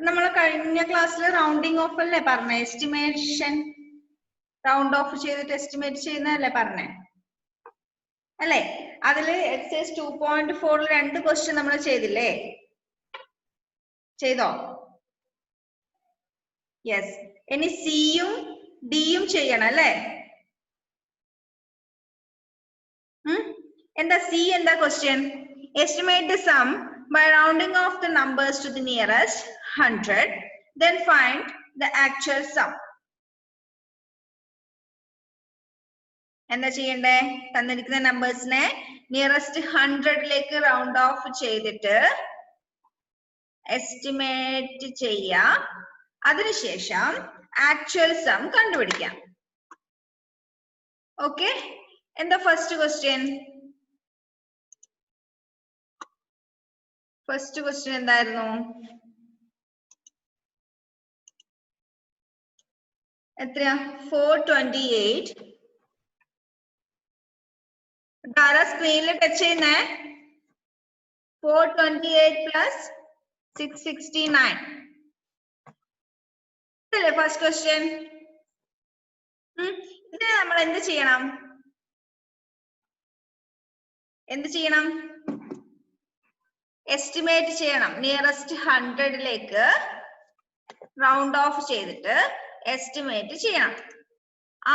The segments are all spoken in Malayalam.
നമ്മൾ കഴിഞ്ഞ ക്ലാസ്സിൽ റൗണ്ടിങ് ഓഫ് അല്ലേ പറഞ്ഞ, എസ്റ്റിമേഷൻ റൗണ്ട് ഓഫ് ചെയ്തിട്ട് എസ്റ്റിമേറ്റ് ചെയ്യുന്നതല്ലേ പറഞ്ഞേ അല്ലേ? അതില് എക്സൈസ് 2.4 രണ്ട് ക്വസ്റ്റ്യൻ നമ്മൾ ചെയ്തില്ലേ? ചെയ്തോ? യെസ്. ഇനി സിയും ഡിയും ചെയ്യണം അല്ലേ? എന്താ സി? എന്താ question? Estimate the some by rounding off the numbers to the nearest 100, then find the actual sum. എന്താ ചെയ്യണ്ടേ? തന്നിരിക്കുന്ന നമ്പേഴ്സിനെ നിയറസ്റ്റ് 100ലേക്ക് റൗണ്ട് ഓഫ് ചെയ്തിട്ട് എസ്റ്റിമേറ്റ് ചെയ്യാം. അതിനുശേഷം ആക്ച്വൽ സം കണ്ടുപിടിക്കാം. ഓക്കെ, എന്താ ഫസ്റ്റ് ക്വസ്റ്റ്യൻ? ഫസ്റ്റ് ക്വസ്റ്റ്യൻ എന്തായിരുന്നു? എത്രയാ? 428. ആരാ സ്ക്രീനിൽ ടച്ച് ചെയ്യുന്നേ? 428 പ്ലസ് 669 അല്ലേ ഫസ്റ്റ് ക്വസ്റ്റ്യൻ? ഇതിന് നമ്മൾ എന്ത് ചെയ്യണം? എസ്റ്റിമേറ്റ് ചെയ്യണം. നിയറസ്റ്റ് 100ലേക്ക് റൗണ്ട് ഓഫ് ചെയ്തിട്ട് എസ്റ്റിമേറ്റ് ചെയ്യണം.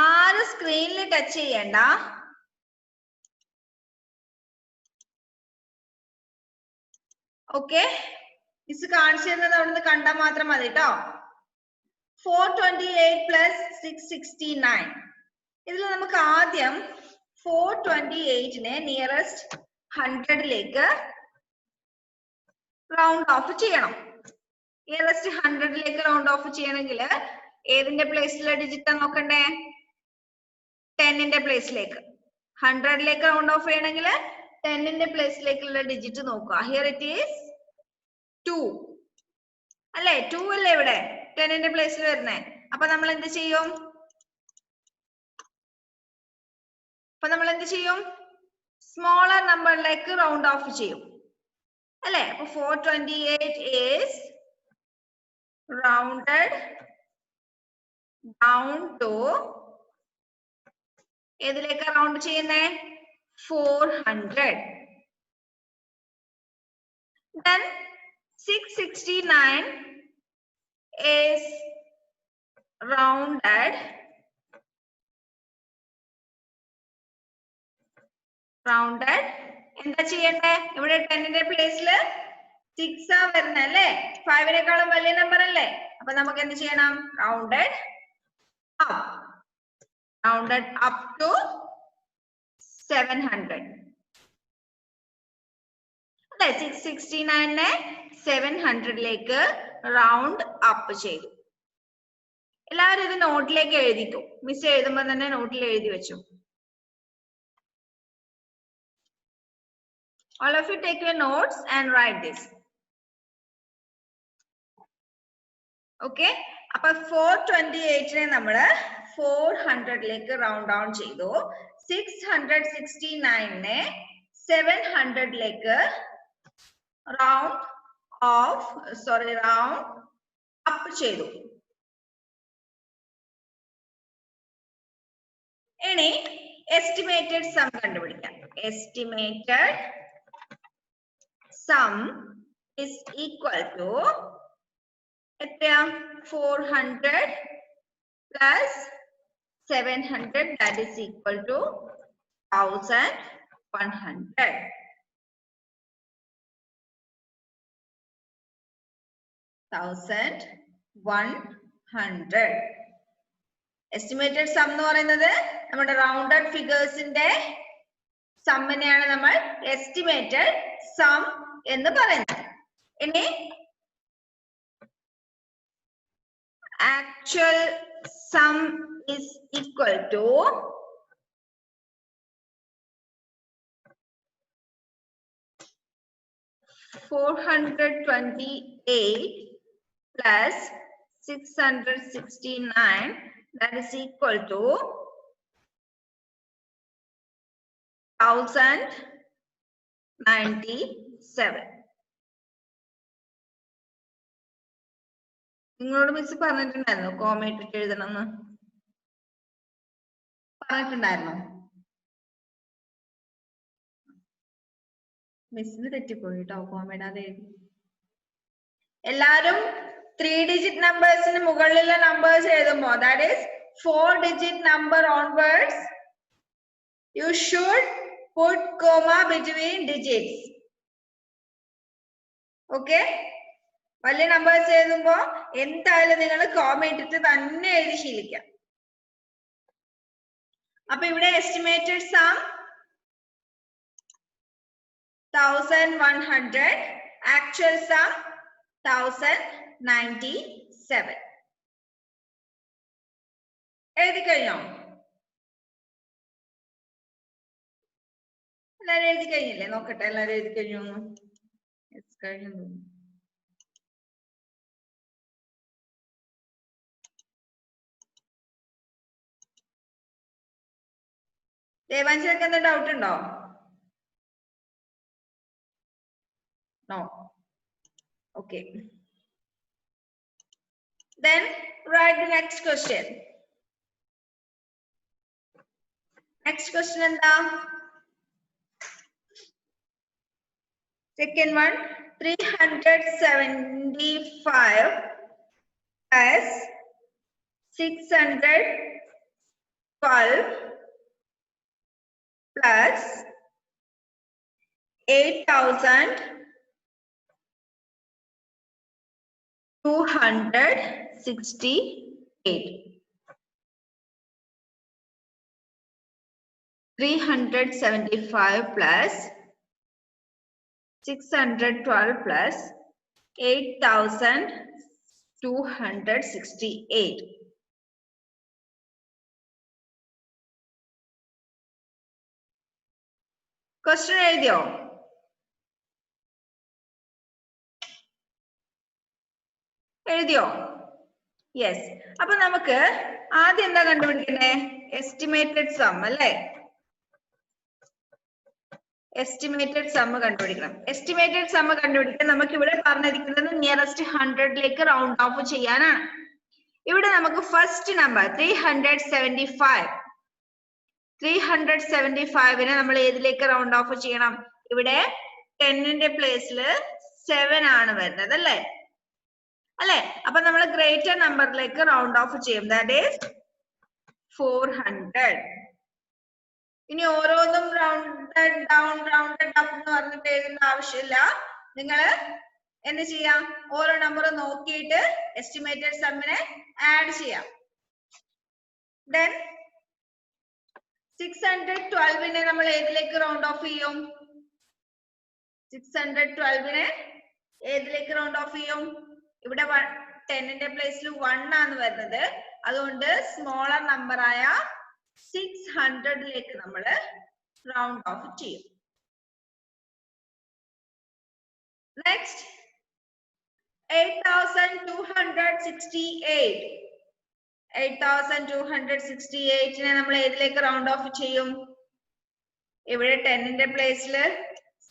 ആരും സ്ക്രീനിൽ ടച്ച് ചെയ്യണ്ട. ഓക്കെ, മിസ് കാണിച്ചു തരുന്നത് അവിടുന്ന് കണ്ടാൽ മാത്രം മതി കേട്ടോ. 428 പ്ലസ് 669. ഇതിൽ നമുക്ക് ആദ്യം 428നെ നിയറസ്റ്റ് 100ലേക്ക് റൗണ്ട് ഓഫ് ചെയ്യണം. നിയറസ്റ്റ് 100ലേക്ക് റൗണ്ട് ഓഫ് ചെയ്യണമെങ്കിൽ ഏതിന്റെ പ്ലേസിലെ ഡിജിറ്റാ നോക്കണ്ടേ? 10ന്റെ പ്ലേസിലേക്ക്. 100ലേക്ക് റൗണ്ട് ഓഫ് ചെയ്യണമെങ്കിൽ 10ന്റെ പ്ലേസിലേക്കുള്ള ഡിജിറ്റ് നോക്കുക. ഹിയർ ഇറ്റ് ഈസ് 2 അല്ലേ? 2 അല്ലേ ഇവിടെ 10ന്റെ പ്ലേസിൽ വരുന്നേ. അപ്പൊ നമ്മൾ എന്ത് ചെയ്യും? സ്മോളർ നമ്പറിലേക്ക് റൗണ്ട് ഓഫ് ചെയ്യും അല്ലേ? അപ്പൊ 428 is rounded down to ഏതിലേക്ക് റൗണ്ട് ചെയ്യുന്നേ? 400. Then 669 is rounded എന്താ ചെയ്യണ്ടേ? ഇവിടെ 10ന്റെ പ്ലേസിൽ 6 ആ വരുന്നത് അല്ലേ? 5നേക്കാളും വലിയ നമ്പർ അല്ലേ? അപ്പൊ നമുക്ക് എന്ത് ചെയ്യണം? റൗണ്ടഡ് അപ്പ് ടു 700 അല്ലേ? 669നെ 700ലേക്ക് റൗണ്ട് അപ്പ് ചെയ്തു. എല്ലാവരും ഇത് നോട്ടിലേക്ക് എഴുതിക്കോ. മിസ് എഴുതുമ്പോ തന്നെ നോട്ടിൽ എഴുതി വെച്ചു. All of you take your notes and write this. Okay, അപ്പൊ 428നെ നമ്മൾ 400ലേക്ക് റൗണ്ട് ഡൗൺ ചെയ്തു. 669നെ 700ലേക്ക് റൗണ്ട് അപ്പ് ചെയ്തു. ഇനി എസ്റ്റിമേറ്റഡ് സം കണ്ടുപിടിക്കാം. Estimated sum is equal to എത്രയാ? 400 plus 700, that is equal to 1100. Estimated sum എന്ന് പറയുന്നത് നമ്മുടെ റൗണ്ടഡ് ഫിഗേഴ്സിന്റെ സമ്മിനെയാണ് നമ്മൾ എസ്റ്റിമേറ്റഡ് സം എന്ന് പറയുന്നത്. ഇനി actual sum is equal to 428 plus 669, that is equal to 1097. നിങ്ങളോട് മിസ് പറഞ്ഞിട്ടുണ്ടായിരുന്നോ കോമ ഇട്ടിട്ട് എഴുതണം എന്ന്? പറഞ്ഞിട്ടുണ്ടായിരുന്നോ? മിസ്സിന് തെറ്റിപ്പോയി കേട്ടോ, കോമ ഇടാതെ എഴുതി. എല്ലാരും 3 digit നമ്പേഴ്സിന് മുകളിലുള്ള നമ്പേഴ്സ് എഴുതുമ്പോ, that is 4 digit number onwards, you should put comma between digits. Okay? വലിയ നമ്പേഴ്സ് എഴുതുമ്പോ എന്തായാലും നിങ്ങൾ കോമ ഇട്ടിട്ട് തന്നെ എഴുതി ശീലിക്കാം. അപ്പൊ ഇവിടെ എസ്റ്റിമേറ്റഡ് സം 1100, actual sum 1097. എഴുതി കഴിഞ്ഞോ? എല്ലാരും എഴുതി കഴിഞ്ഞില്ലേ? നോക്കട്ടെ എല്ലാരും എഴുതി കഴിഞ്ഞു. കഴിഞ്ഞു. ദേവാഞ്ചിക്ക് എന്താ ഡൗട്ട് ഉണ്ടോ? No. Okay. Then write the next question. Next question എന്താ? Second one, 375 plus 612 plus 8268. 375 plus 612 plus 8268. Question എഴുതിയോ? എഴുതിയോ? യെസ്. അപ്പൊ നമുക്ക് ആദ്യം എന്താ കണ്ടുപിടിക്കണ്ടേ? എസ്റ്റിമേറ്റഡ് സം അല്ലേ? എസ്റ്റിമേറ്റഡ് സം കണ്ടുപിടിക്കണം. എസ്റ്റിമേറ്റഡ് സം കണ്ടുപിടിക്കാൻ നമുക്ക് ഇവിടെ പറഞ്ഞിരിക്കുന്നത് നിയറസ്റ്റ് 100ലേക്ക് റൗണ്ട് ഓഫ് ചെയ്യാനാണ്. ഇവിടെ നമുക്ക് ഫസ്റ്റ് നമ്പർ 375. 375നെ നമ്മൾ ഏതിലേക്ക് റൗണ്ട് ഓഫ് ചെയ്യണം? ഇവിടെ 10ന്റെ പ്ലേസിൽ 7 ആണ് വരുന്നത് അല്ലേ? അല്ലെ? അപ്പൊ നമ്മൾ ഗ്രേറ്റർ നമ്പറിലേക്ക് റൗണ്ട് ഓഫ് ചെയ്യും. That is 400. ഇനി ഓരോന്നും റൗണ്ടഡ് ഡൗൺ റൗണ്ടഡ് അപ്പ് എന്ന് പറഞ്ഞിട്ട് എഴുതേണ്ട ആവശ്യമില്ല. നിങ്ങൾ എന്ത് ചെയ്യാം? ഓരോ നമ്പർ നോക്കിയിട്ട് എസ്റ്റിമേറ്റഡ് സമ്മിനെ ആഡ് ചെയ്യാം. ദെൻ 612നെ നമ്മൾ ഏതിലേക്ക് റൗണ്ട് ഓഫ് ചെയ്യും? 612നെ ഏതിലേക്ക് റൗണ്ട് ഓഫ് ചെയ്യും? ഇവിടെ 10ന്റെ പ്ലേസിൽ 1 ആണ് വരുന്നത്. അതുകൊണ്ട് സ്മോളർ നമ്പർ ആയ 600ലേക്ക് നമ്മൾ റൗണ്ട് ഓഫ് ചെയ്യും. നെക്സ്റ്റ് 8268. 8268നെ നമ്മൾ ഏതിലേക്ക് റൗണ്ട് ഓഫ് ചെയ്യും? ഇവിടെ 10ന്റെ പ്ലേസിൽ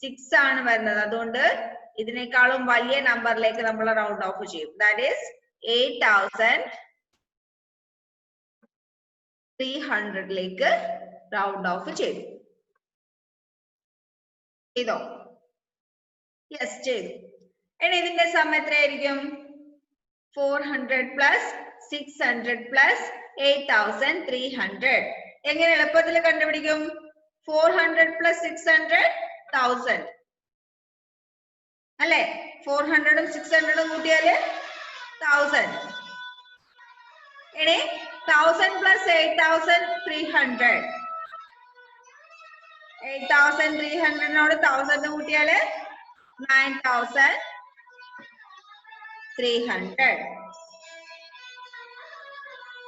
6 ആണ് വരുന്നത്. അതുകൊണ്ട് ഇതിനേക്കാളും വലിയ നമ്പറിലേക്ക് നമ്മൾ റൗണ്ട് ഓഫ് ചെയ്യും. ദാറ്റ് ഈസ് 8300ലേക്ക് റൗണ്ട് ഓഫ് ചെയ്തു. ചെയ്തോ? യെസ് ചെയ്തു. ഇനി ഇതിന്റെ സം എത്രയായിരിക്കും? 400 പ്ലസ് 600 പ്ലസ് 8300. എങ്ങനെ എളുപ്പത്തിൽ കണ്ടുപിടിക്കും? 400 പ്ലസ് 600 1000 അല്ലെ? 400ഉം 600ഉം കൂട്ടിയാല് 1000. ഇനി 1000 പ്ലസ് 8300. 8300നോട് 1000 കൂട്ടിയാല് 9300.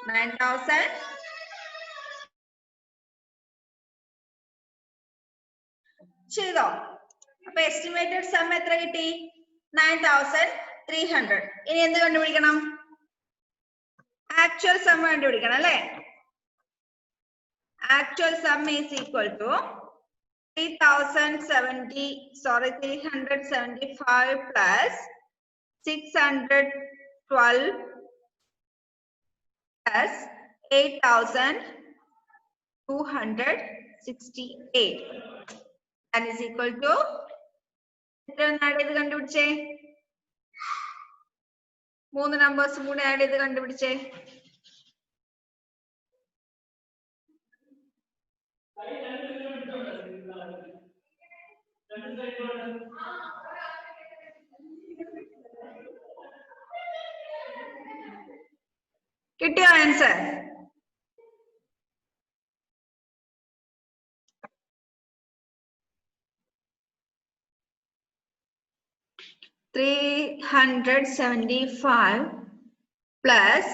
9000 ചെയ്തോ? അപ്പൊ എസ്റ്റിമേറ്റഡ് സം എത്ര കിട്ടി? 9300. ഇനി എന്ത് കണ്ടുപിടിക്കണം? ആക്ച്വൽ സം കണ്ടുപിടിക്കണം അല്ലേ? Actual sum is equal to 375 plus 612 plus 8,268. That is equal to എത്ര ആഡ് ചെയ്ത് കണ്ടുപിടിച്ചേ? 3 നമ്പേഴ്സും കൂടെ ആഡ് ചെയ്ത് കണ്ടുപിടിച്ചേ. കിട്ടിയോ answer? $375 plus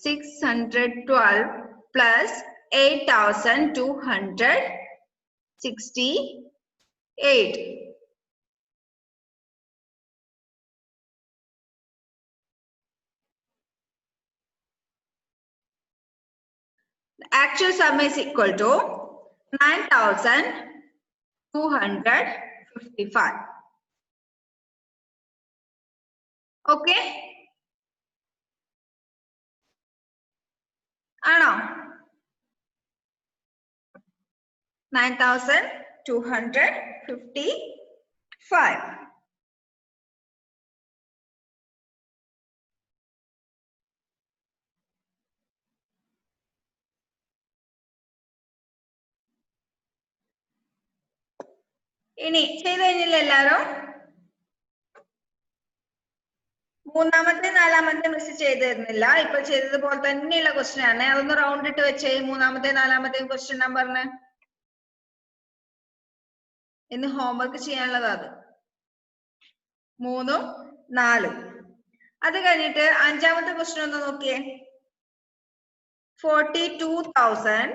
612 plus 8,268. The actual sum is equal to 9,255. Okay? ആണോ? 9,255. ഇനി ചെയ്ത് കഴിഞ്ഞില്ല എല്ലാരും? മൂന്നാമത്തെ നാലാമത്തെ മിസ് ചെയ്ത് തരുന്നില്ല. ഇപ്പൊ ചെയ്തതുപോലെ തന്നെയുള്ള ക്വസ്റ്റ്യൻ ആണ്. അതൊന്ന് റൗണ്ട് ഇട്ട് വെച്ചേ മൂന്നാമത്തെ നാലാമത്തെ ക്വസ്റ്റ്യൻ നമ്പറിന്. ഇന്ന് ഹോംവർക്ക് ചെയ്യാനുള്ളതാ അത്. 3ഉം 4ഉം. അത് കഴിഞ്ഞിട്ട് അഞ്ചാമത്തെ ക്വസ്റ്റ്യൻ ഒന്ന് നോക്കിയേ. 42,000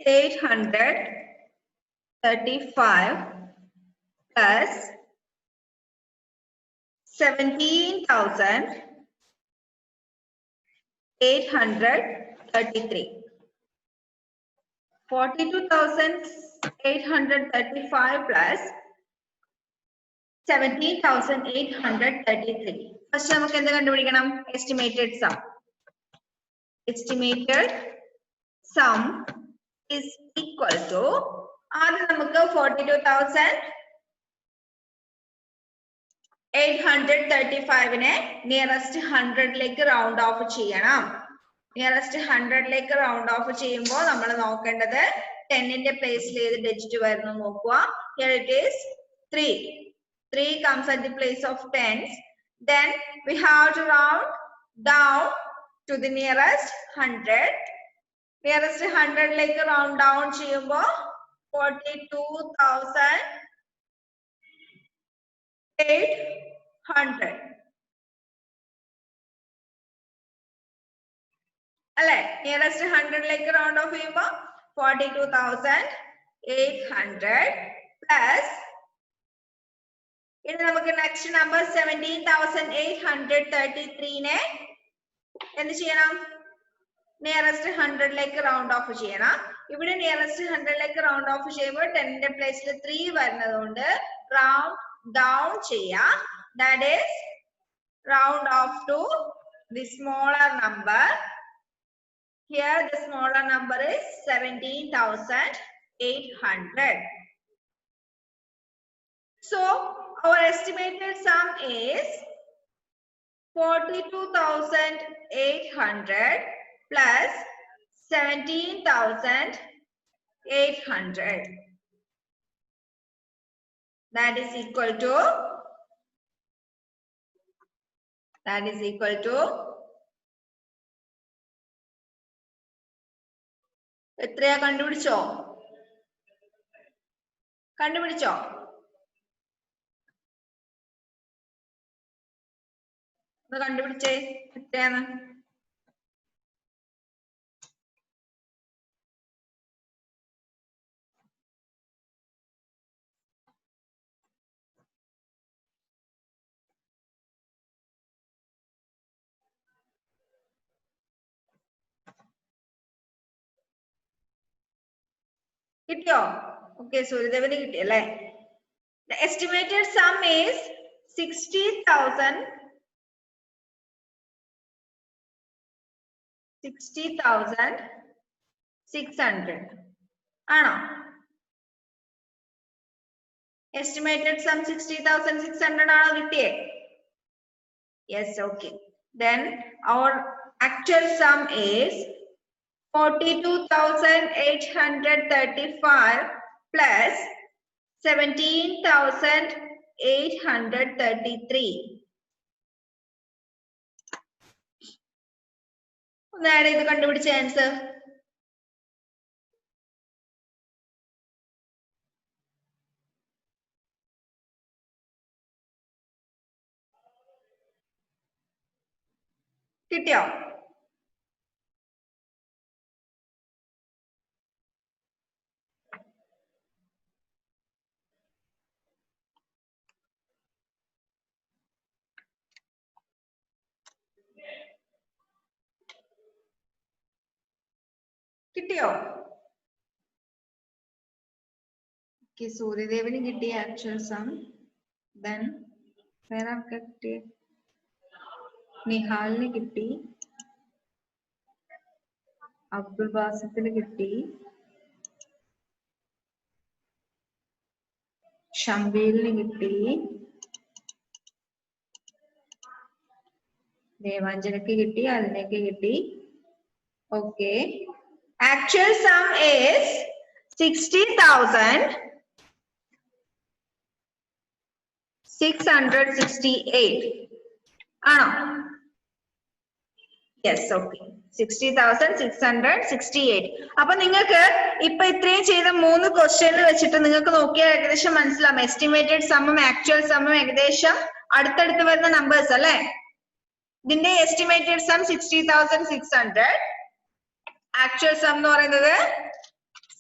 835 plus 17,833. 42,835 plus 17,833. ഫസ്റ്റ് നമുക്ക് എന്ത് കണ്ടുപിടിക്കണം? Estimated sum. Estimated sum is equal to ആദ്യം നമുക്ക് 42,835നെ നിയറസ്റ്റ് 100ലേക്ക് റൗണ്ട് ഓഫ് ചെയ്യണം. നിയറസ്റ്റ് 100ലേക്ക് റൗണ്ട് ഓഫ് ചെയ്യുമ്പോൾ നമ്മൾ നോക്കേണ്ടത് 10ന്റെ പ്ലേസിൽ ഏത് ഡിജിറ്റ് വരുന്നു നോക്കുക. Here it is 3. 3 comes at the place of 10s. Then we have to round down to the nearest 100. Nearest 100ലേക്ക് round down ചെയ്യുമ്പോൾ 42,800 അല്ലെ? നിയറസ്റ്റ് 100ലേക്ക് റൗണ്ട് ഓഫ് ചെയ്യുമ്പോൾ 42,800 പ്ലസ് ഇനി നമുക്ക് നെക്സ്റ്റ് നമ്പർ 17,833നെ എന്ത് ചെയ്യണം? നിയറസ്റ്റ് 100ലേക്ക് റൗണ്ട് ഓഫ് ചെയ്യണം. ഇവിടെ നിയറസ്റ്റ് 100ലേക്ക് റൗണ്ട് ഓഫ് ചെയ്യുമ്പോൾ 10ന്റെ പ്ലേസിൽ 3 വരുന്നതുകൊണ്ട് റൗണ്ട് ഡൗൺ ചെയ്യാം. That is round of two the smaller number. Here the smaller number is 17,800. So our estimated sum is 42,800 plus 17,800. That is equal to എത്രയാ? കണ്ടുപിടിച്ചോ? ഒന്ന് കണ്ടുപിടിച്ചേ എത്രയാണ്? കിട്ടിയോ? ഓക്കെ, സൂര്യദേവന് കിട്ടി അല്ലേ? The estimated sum is 60,600 ആണോ? Estimated sum 60,600 ആണോ കിട്ടിയേ? Yes, okay. Then our actual sum is 42,835 plus 17,833. ഒന്ന് ആഡ് ചെയ്ത് കണ്ടുപിടിച്ച ആൻസർ. കിട്ടിയോ? കിട്ടിയോ? സൂര്യദേവന് കിട്ടിയ ആക്ച്വൽ സം. ദെൻ വേറെ ആർക്കാ കിട്ടിയ? നിഹാലിന് കിട്ടി, അബ്ദുൽ ബാസിത്തിന് കിട്ടി, ഷംബീലിന് കിട്ടി, ദേവാഞ്ജനക്ക് കിട്ടി, അതിനേക്ക് കിട്ടി. ഓക്കെ, ആക്ച്വൽ സം ഈസ് 60,668 ആണോ? Yes, okay, 60,668. അപ്പൊ നിങ്ങൾക്ക് ഇപ്പൊ ഇത്രയും ചെയ്ത 3 ക്വസ്റ്റ്യനിൽ വെച്ചിട്ട് നിങ്ങൾക്ക് നോക്കിയാൽ ഏകദേശം മനസ്സിലാവും എസ്റ്റിമേറ്റഡ് സമ്മും ആക്ച്വൽ സമ്മും ഏകദേശം അടുത്തടുത്ത് വരുന്ന നമ്പേഴ്സ് അല്ലെ? ഇതിന്റെ എസ്റ്റിമേറ്റഡ് സം 60,600, ആക്ച്വൽ സം എന്ന് പറയുന്നത്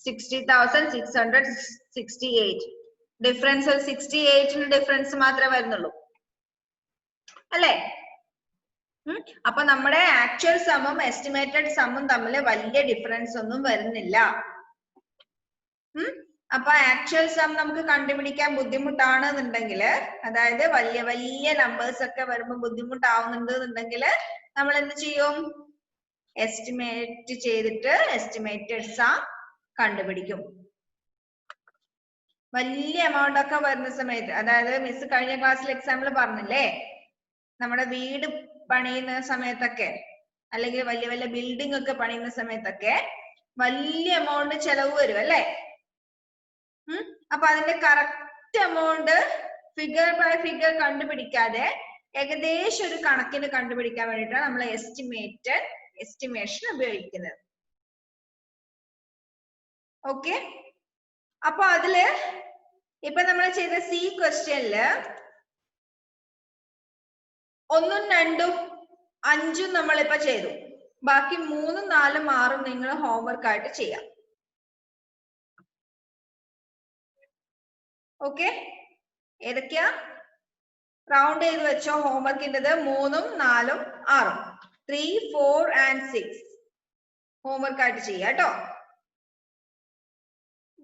60,668. ഡിഫറൻസ് 68 ഡിഫറൻസ് മാത്രമേ വരുന്നുള്ളൂ അല്ലേ? അപ്പൊ നമ്മുടെ ആക്ച്വൽ സമ്മും എസ്റ്റിമേറ്റഡ് സമ്മും തമ്മിൽ വലിയ ഡിഫറൻസ് ഒന്നും വരുന്നില്ല. അപ്പൊ ആക്ച്വൽ സം നമുക്ക് കണ്ടുപിടിക്കാൻ ബുദ്ധിമുട്ടാണെന്നുണ്ടെങ്കിൽ, അതായത് വലിയ വലിയ നമ്പേഴ്സ് ഒക്കെ വരുമ്പോൾ ബുദ്ധിമുട്ടാവുന്നുണ്ട് എന്നുണ്ടെങ്കിൽ നമ്മൾ എന്ത് ചെയ്യും? എസ്റ്റിമേറ്റ് ചെയ്തിട്ട് എസ്റ്റിമേറ്റഡ് സം കണ്ടുപിടിക്കും. വലിയ എമൗണ്ട് ഒക്കെ വരുന്ന സമയത്ത്, അതായത് മിസ് കഴിഞ്ഞ ക്ലാസ്സിൽ എക്സാമ്പിൾ പറഞ്ഞില്ലേ, നമ്മുടെ വീട് പണിയുന്ന സമയത്തൊക്കെ അല്ലെങ്കിൽ വലിയ വലിയ ബിൽഡിംഗ് ഒക്കെ പണിയുന്ന സമയത്തൊക്കെ വലിയ എമൗണ്ട് ചെലവ് വരും അല്ലേ? അപ്പൊ അതിന്റെ correct amount figure by figure കണ്ടുപിടിക്കാതെ ഏകദേശം ഒരു കണക്കിന് കണ്ടുപിടിക്കാൻ വേണ്ടിയിട്ടാണ് നമ്മൾ എസ്റ്റിമേഷൻ ഉപയോഗിക്കുന്നത്. ഓക്കെ, അപ്പൊ അതില് ഇപ്പൊ നമ്മൾ ചെയ്ത സി ക്വസ്റ്റ്യനില് 1, 2, 5 നമ്മളിപ്പോ ചെയ്തു. ബാക്കി 3, 4, 6 നിങ്ങൾ ഹോംവർക്ക് ആയിട്ട് ചെയ്യാം. ഓക്കെ, ഏതൊക്കെയാ? റൗണ്ട് ചെയ്ത് വെച്ചോ ഹോംവർക്കിൻ്റെത്. 3, 4, 6, 3, 4 and 6 ഹോംവർക്ക് ആയിട്ട് ചെയ്യാം കേട്ടോ.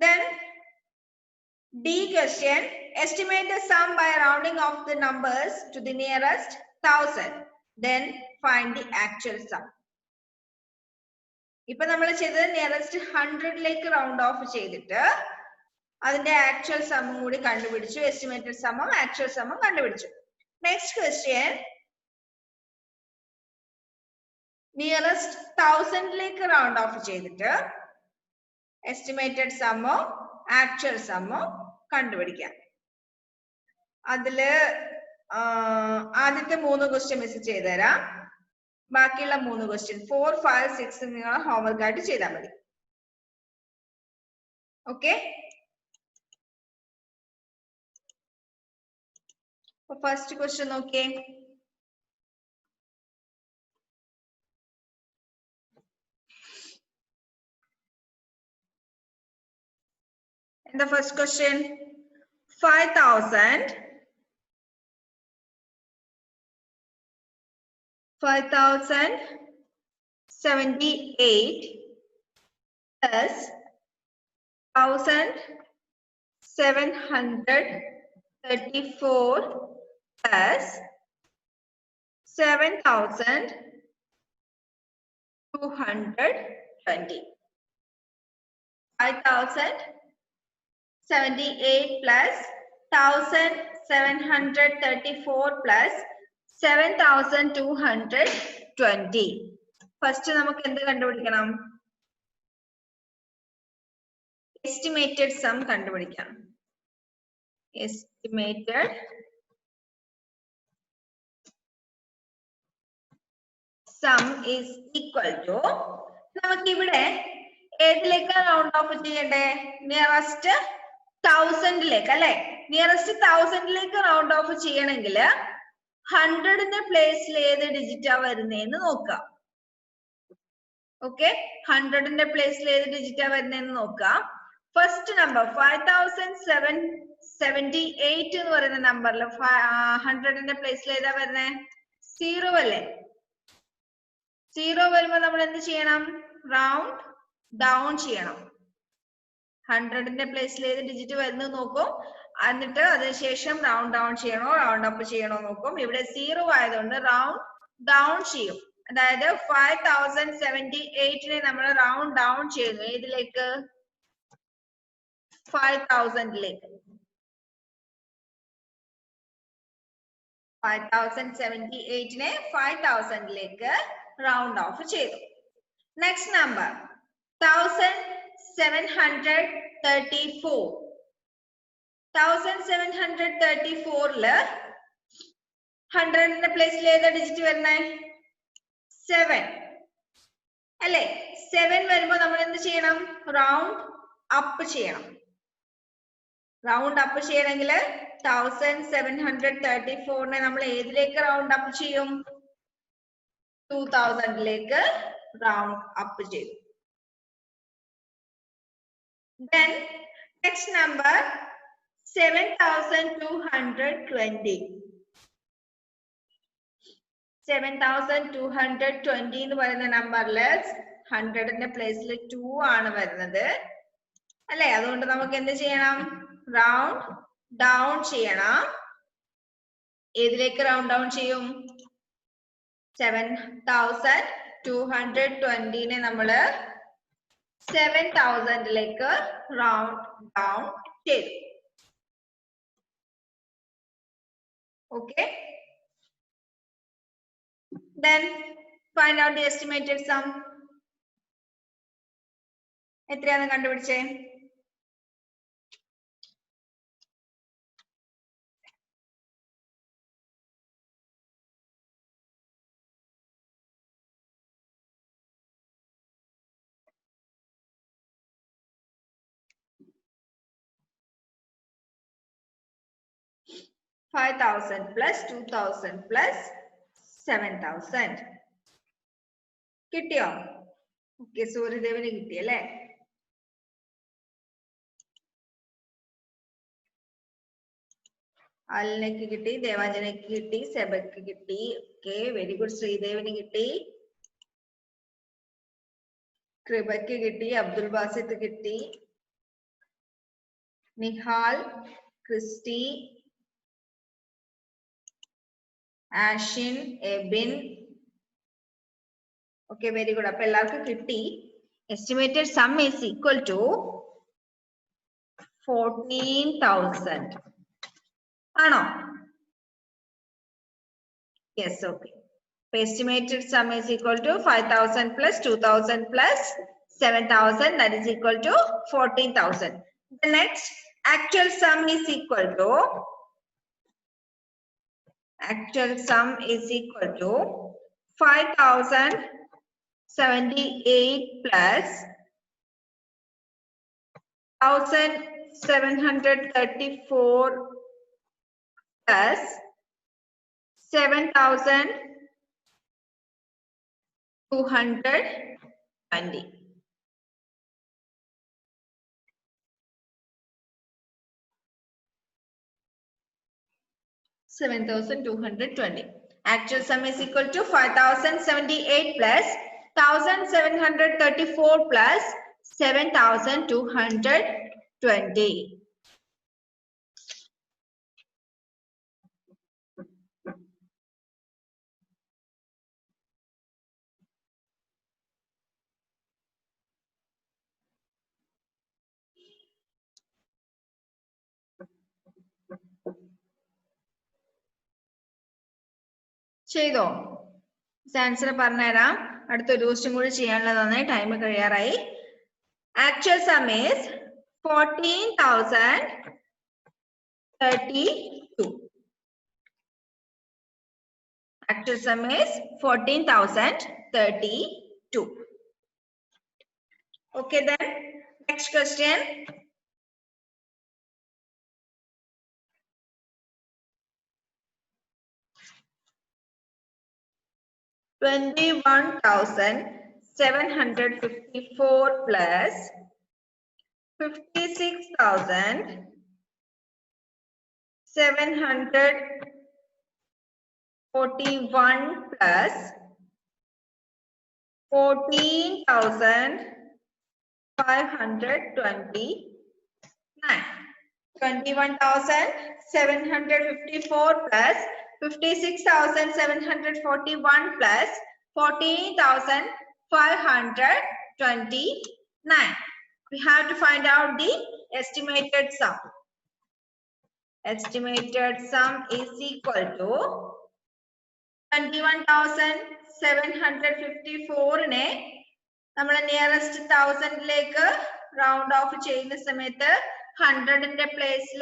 Then D question, estimate the sum by rounding off the numbers to the nearest 1000. Then find the actual sum. ഇപ്പൊ നമ്മൾ ചെയ്തത് നിയറസ്റ്റ് 100ലേക്ക് റൗണ്ട് ഓഫ് ചെയ്തിട്ട് അതിന്റെ ആക്ച്വൽ സമ്മും കൂടി കണ്ടുപിടിച്ചു. എസ്റ്റിമേറ്റഡ് സമ്മും ആക്ച്വൽ സമ്മും കണ്ടുപിടിച്ചു. നെക്സ്റ്റ് ക്വസ്റ്റ്യൻ, നിയറസ്റ്റ് 1000ലേക്ക് റൗണ്ട് ഓഫ് ചെയ്തിട്ട് എസ്റ്റിമേറ്റഡ് സമ്മോ ആക്ച്വൽ സമ്മോ കണ്ടുപിടിക്കാം. അതില് ആദ്യത്തെ 3 ക്വസ്റ്റ്യൻ മിസ് ചെയ്തുതരാം. ബാക്കിയുള്ള 3 ക്വസ്റ്റ്യൻ 4, 5, 6 നിങ്ങൾ ഹോംവർക്ക് ആയിട്ട് ചെയ്താൽ മതി. ഓക്കെ, ഫസ്റ്റ് ക്വസ്റ്റ്യൻ നോക്കിയേ. The first question, 5,078 plus 1,734 plus 7,220. 5,078 plus 1,734 plus 7,220. First നമുക്ക് എന്ത് കണ്ടുപിടിക്കണം? Estimated sum കണ്ടുപിടിക്കണം. Estimated sum is equal to, നമുക്ക് ഇവിടെ ഏതിലേക്ക് റൗണ്ട് ഓഫ് ചെയ്യണ്ടേ? നിയറസ്റ്റ് 1000ലേക്ക് അല്ലെ? നിയറസ്റ്റ് 1000ലേക്ക് റൗണ്ട് ഓഫ് ചെയ്യണമെങ്കിൽ 100ന്റെ പ്ലേസിൽ ഏത് ഡിജിറ്റാ വരുന്നതെന്ന് നോക്കാം. ഓക്കെ, 100ന്റെ പ്ലേസിൽ ഏത് ഡിജിറ്റാ വരുന്നതെന്ന് നോക്കാം. ഫസ്റ്റ് നമ്പർ 5,778 എന്ന് പറയുന്ന നമ്പറിൽ 100ന്റെ പ്ലേസിൽ ഏതാ വരുന്നത്? 0 അല്ലേ? 0 വരുമ്പോ നമ്മൾ എന്ത് ചെയ്യണം? റൗണ്ട് ഡൗൺ ചെയ്യണം. 100ന്റെ പ്ലേസിൽ ഏത് ഡിജിറ്റ് വരുന്നത് നോക്കും, എന്നിട്ട് അതിനുശേഷം റൗണ്ട് ഡൗൺ ചെയ്യണോ റൗണ്ട് അപ്പ് ചെയ്യണോ നോക്കും. ഇവിടെ 0 ആയതുകൊണ്ട് റൗണ്ട് ഡൗൺ ചെയ്യും. അതായത് 5,078നെ നമ്മൾ റൗണ്ട് ഡൗൺ ചെയ്യുന്നു. ഏതിലേക്ക്? 5,000ലേക്ക്. 5,078നെ 5,000ലേക്ക് റൗണ്ട് ഓഫ് ചെയ്തു. Next number 1,734. 1,734ല് 100ന്റെ പ്ലേസിൽ ഏതാ ഡിജിറ്റ് വരുന്നേ? 7 അല്ലെ? 7 വരുമ്പോ നമ്മൾ എന്ത് ചെയ്യണം? റൗണ്ട് അപ്പ് ചെയ്യണം. റൗണ്ട് അപ്പ് ചെയ്യണമെങ്കിൽ 1,734നെ നമ്മൾ ഏതിലേക്ക് റൗണ്ട് അപ്പ് ചെയ്യും? 2,000ലേക്ക് റൗണ്ട് അപ്പ് ചെയ്യും. Then next number 7,220. 7,220 എന്ന് പറയുന്ന നമ്പറില് 100ന്റെ പ്ലേസിൽ 2 ആണ് വരുന്നത് അല്ലെ? അതുകൊണ്ട് നമുക്ക് എന്ത് ചെയ്യണം? റൗണ്ട് ഡൗൺ ചെയ്യണം. ഏതിലേക്ക് റൗണ്ട് ഡൗൺ ചെയ്യും? 7,220നെ നമ്മള് 7,000ലേക്ക് റൗണ്ട് ഡൗൺ ചെയ്തു. Okay, then find out the estimated sum. എത്രയാണെന്ന് കണ്ടുപിടിച്ചേ? $5,000 plus 2,000 plus 7,000. കിട്ടിയോ? ഓക്കെ, സൂര്യദേവന് കിട്ടി അല്ലേ? അലിനക്ക് കിട്ടി, ദേവാഞ്ജനക്ക് കിട്ടി, സെബക്ക് കിട്ടി. Okay, very good. ശ്രീദേവിന് കിട്ടി, കൃപയ്ക്ക് കിട്ടി, അബ്ദുൽ ബാസിത്ത് കിട്ടി, Nihal, Christy, Ashin, Ebin. Okay, very good. അപ്പൊ എല്ലാവർക്കും കിട്ടി. Estimated sum is equal to 14,000 ആണോ? Yes. Okay, estimated sum is equal to 5,000 plus 2,000 plus 7,000, that is equal to 14,000. The next actual sum is equal to 5,078 plus 1,734 plus 7,220. Actual sum is equal to 5,078 plus 1,734 plus 7,220. ചെയ്തോ? ആൻസർ പറഞ്ഞുതരാം. അടുത്തൊരു ക്വസ്റ്റ്യൻ കൂടി ചെയ്യാനുള്ളതാണ്. ടൈം കഴിയാറായി. Actual sum is 14,032. Actual sum is 14,032. Okay then. Next question. $21,754 plus 56,741 plus 14,529. 21,754 plus 56,741 plus 14,529. We have to find out the estimated sum. Estimated sum is equal to 21,754 ne നമ്മൾ നിയറസ്റ്റ് 1000ലേക്ക് റൗണ്ട് ഓഫ് ചെയ്യുന്ന സമയത്ത് 100ന്റെ പ്ലേസിൽ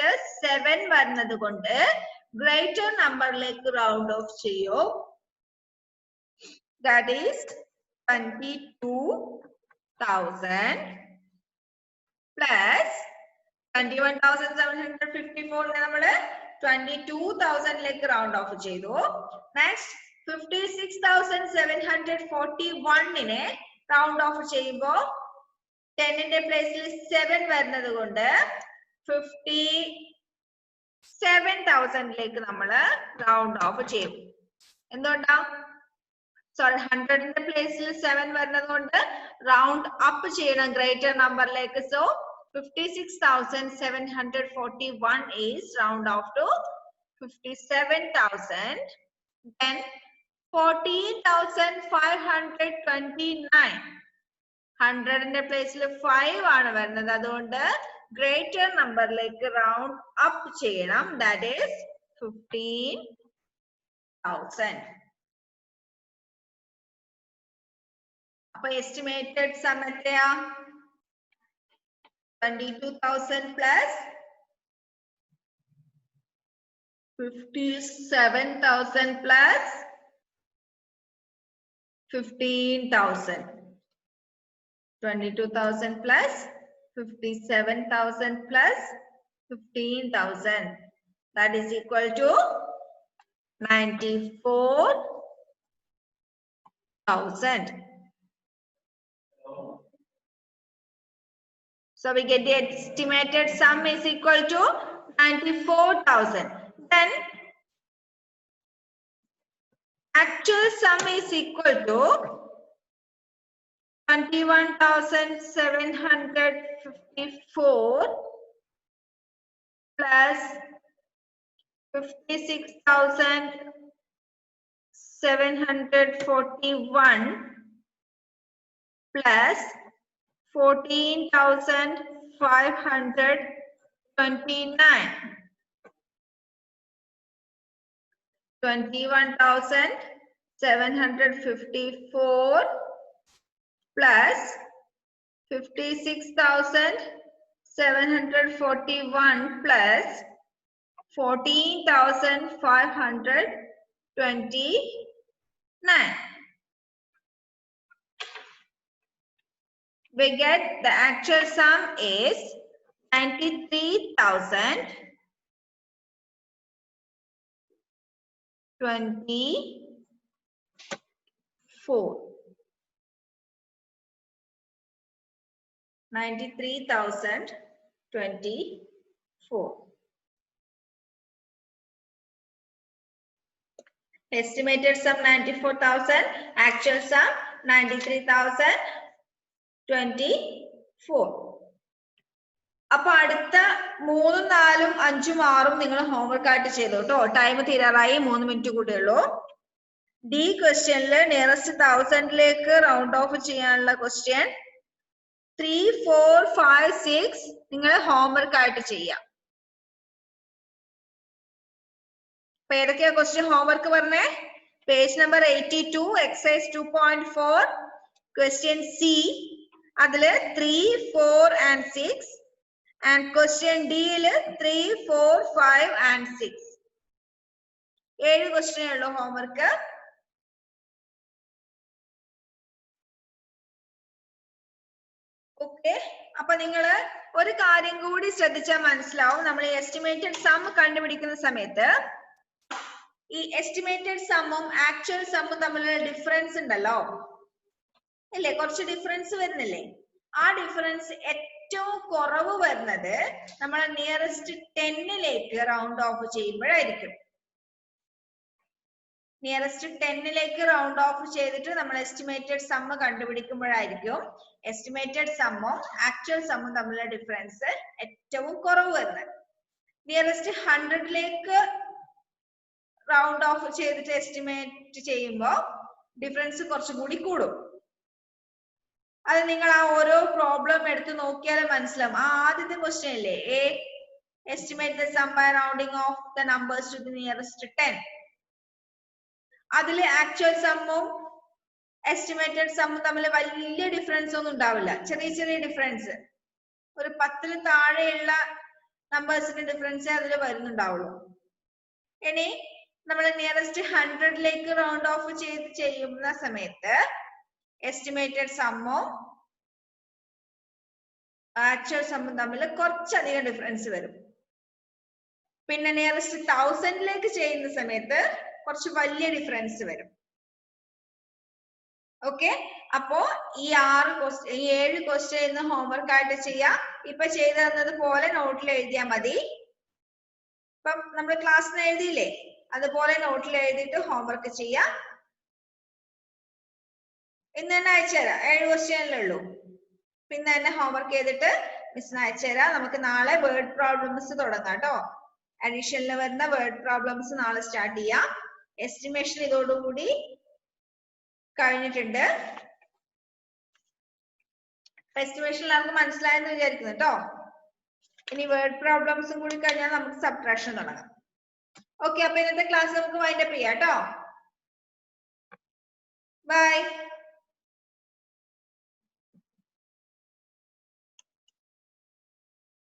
7 വരുന്നത് കൊണ്ട് ഗ്രേറ്റർ നമ്പറിലേക്ക് റൗണ്ട് ഓഫ് ചെയ്യൂ. ദാറ്റ് ഈസ് 22,000 പ്ലസ് 21,754 നമ്മൾ 22,000ലേക്ക് റൗണ്ട് ഓഫ് ചെയ്തു. നെക്സ്റ്റ് 56,741നെ റൗണ്ട് ഓഫ് ചെയ്യുമ്പോൾ 10ന്റെ പ്ലേസിൽ 7 വരുന്നത് കൊണ്ട് 57,000ലേക്ക് നമ്മൾ റൗണ്ട് ഓഫ് ചെയ്യും. എന്തുകൊണ്ടാ? സോറി, 100ന്റെ പ്ലേസിൽ 7 വരുന്നത് കൊണ്ട് റൗണ്ട് അപ്പ് ചെയ്യണം ഗ്രേറ്റർ നമ്പറിലേക്ക്. So 56,741 is round off to 57,000. Then 14,529. 100ന്റെ പ്ലേസിൽ 5 ആണ് വരുന്നത്. അതുകൊണ്ട് ഗ്രേറ്റർ നമ്പറിലേക്ക് റൗണ്ട് അപ്പ് ചെയ്യണം. That is 15,000. അപ്പൊ എസ്റ്റിമേറ്റഡ് സം എത്രയാ? 22,000 plus 57,000 plus 15,000. 22,000 plus 57,000 plus 15,000. That is equal to 94,000. So we get the estimated sum is equal to 94,000. Then actual sum is equal to 21,754 plus 56,741 plus 14,529. 21,754 plus 56,741 plus 14,529. We get the actual sum is 93,024. 93,024. Estimated sum 94,000. Actual sum 93,024. 4. അപ്പൊ അടുത്ത 3, 4, 5, 6 നിങ്ങൾ ഹോംവർക്ക് ആയിട്ട് ചെയ്തു കേട്ടോ. ടൈം തീരാറായി, 3 മിനിറ്റ് കൂടെ ഉള്ളൂ. ഡി ക്വസ്റ്റ്യനിൽ നിയറസ്റ്റ് 1000ലേക്ക് റൗണ്ട് ഓഫ് ചെയ്യാനുള്ള ക്വസ്റ്റ്യൻ 3, 4, 5, 6 നിങ്ങൾ ഹോംവർക്ക് ആയിട്ട് ചെയ്യാം. അപ്പൊ ഏതൊക്കെയാ ക്വസ്റ്റ്യൻ ഹോംവർക്ക് പറഞ്ഞേ? Page number 82, exercise 2.4, question C, അതില് 3, 4 and 6, and question D യില് 3, 4, 5 and 6. 7 ക്വസ്റ്റ്യൻ ഉള്ളൂ ഹോംവർക്ക്. ഓക്കെ, അപ്പൊ നിങ്ങള് ഒരു കാര്യം കൂടി ശ്രദ്ധിച്ചാൽ മനസ്സിലാവും. നമ്മൾ ഈ എസ്റ്റിമേറ്റഡ് സം കണ്ടുപിടിക്കുന്ന സമയത്ത് ഈ എസ്റ്റിമേറ്റഡ് സമ്മും ആക്ച്വൽ സമ്മും തമ്മിലുള്ള ഡിഫറൻസ് ഉണ്ടല്ലോ അല്ലേ, കുറച്ച് ഡിഫറൻസ് വരുന്നില്ലേ? ആ ഡിഫറൻസ് ഏറ്റവും കുറവ് വരുന്നത് നമ്മൾ നിയറസ്റ്റ് 10ലേക്ക് റൗണ്ട് ഓഫ് ചെയ്യുമ്പോഴായിരിക്കും. നിയറസ്റ്റ് 10ലേക്ക് റൗണ്ട് ഓഫ് ചെയ്തിട്ട് നമ്മൾ എസ്റ്റിമേറ്റഡ് സമ്മ് കണ്ടുപിടിക്കുമ്പോഴായിരിക്കും എസ്റ്റിമേറ്റഡ് സമ്മും ആക്ച്വൽ സമ്മും തമ്മിലുള്ള ഡിഫറൻസ് ഏറ്റവും കുറവ് വരുന്നത്. നിയറസ്റ്റ് 100ലേക്ക് റൗണ്ട് ഓഫ് ചെയ്തിട്ട് എസ്റ്റിമേറ്റ് ചെയ്യുമ്പോൾ ഡിഫറൻസ് കുറച്ചും കൂടി കൂടും. അത് നിങ്ങൾ ആ ഓരോ പ്രോബ്ലം എടുത്ത് നോക്കിയാലും മനസ്സിലാവും. ആ ആദ്യത്തെ ക്വസ്റ്റ്യൻ ഇല്ലേ, a estimate the sum by rounding off the numbers to the nearest 10. അതില് ആക്ച്വൽ സമ്മും എസ്റ്റിമേറ്റഡ് സമ്മും തമ്മിൽ വലിയ ഡിഫറൻസ് ഒന്നും ഉണ്ടാവില്ല, ചെറിയ ചെറിയ ഡിഫറൻസ്. ഒരു 10ൽ താഴെയുള്ള നമ്പേഴ്സിന്റെ ഡിഫറൻസ് അതിൽ വരുന്നുണ്ടാവുള്ളൂ. ഇനി നമ്മൾ നിയറസ്റ്റ് 100ലേക്ക് റൗണ്ട് ഓഫ് ചെയ്യുന്ന സമയത്ത് എസ്റ്റിമേറ്റഡ് സമ്മും ആക്ച്വൽ സമ്മും തമ്മിൽ കുറച്ചധികം ഡിഫറൻസ് വരും. പിന്നെ നിയറസ്റ്റ് 1000ലേക്ക് ചെയ്യുന്ന സമയത്ത് കുറച്ച് വലിയ ഡിഫറൻസ് വരും. ഓക്കെ, അപ്പോ ഈ 7 ക്വസ്റ്റ്യൻ ഇന്ന് ഹോംവർക്ക് ആയിട്ട് ചെയ്യാം. ഇപ്പൊ ചെയ്തു തന്നത് പോലെ നോട്ടിൽ എഴുതിയാൽ മതി. ഇപ്പം നമ്മൾ ക്ലാസ്സിന് എഴുതിയില്ലേ, അതുപോലെ നോട്ടിൽ എഴുതിയിട്ട് ഹോംവർക്ക് ചെയ്യാം. ഇന്ന് തന്നെ അയച്ചുതരാം, 7 ക്വസ്റ്റ്യനല്ലേ ഉള്ളൂ. പിന്നെ തന്നെ ഹോംവർക്ക് ചെയ്തിട്ട് മിസ്സിന് അയച്ചുതരാം. നമുക്ക് നാളെ വേർഡ് പ്രോബ്ലംസ് തുടങ്ങാം കേട്ടോ. അഡീഷനിൽ വരുന്ന വേർഡ് പ്രോബ്ലംസ് നാളെ സ്റ്റാർട്ട് ചെയ്യാം. എസ്റ്റിമേഷൻ ഇതോടുകൂടി കഴിഞ്ഞിട്ടുണ്ട്. എസ്റ്റിമേഷൻ എല്ലാവർക്കും മനസ്സിലായെന്ന് വിചാരിക്കുന്നു കേട്ടോ. ഇനി വേർഡ് പ്രോബ്ലംസും കൂടി കഴിഞ്ഞാൽ നമുക്ക് സബ്ട്രാക്ഷൻ തുടങ്ങാം. ഓക്കെ, അപ്പൊ ഇന്നത്തെ ക്ലാസ് നമുക്ക് വൈൻഡ് അപ്പ് ചെയ്യാം കേട്ടോ. ബൈ.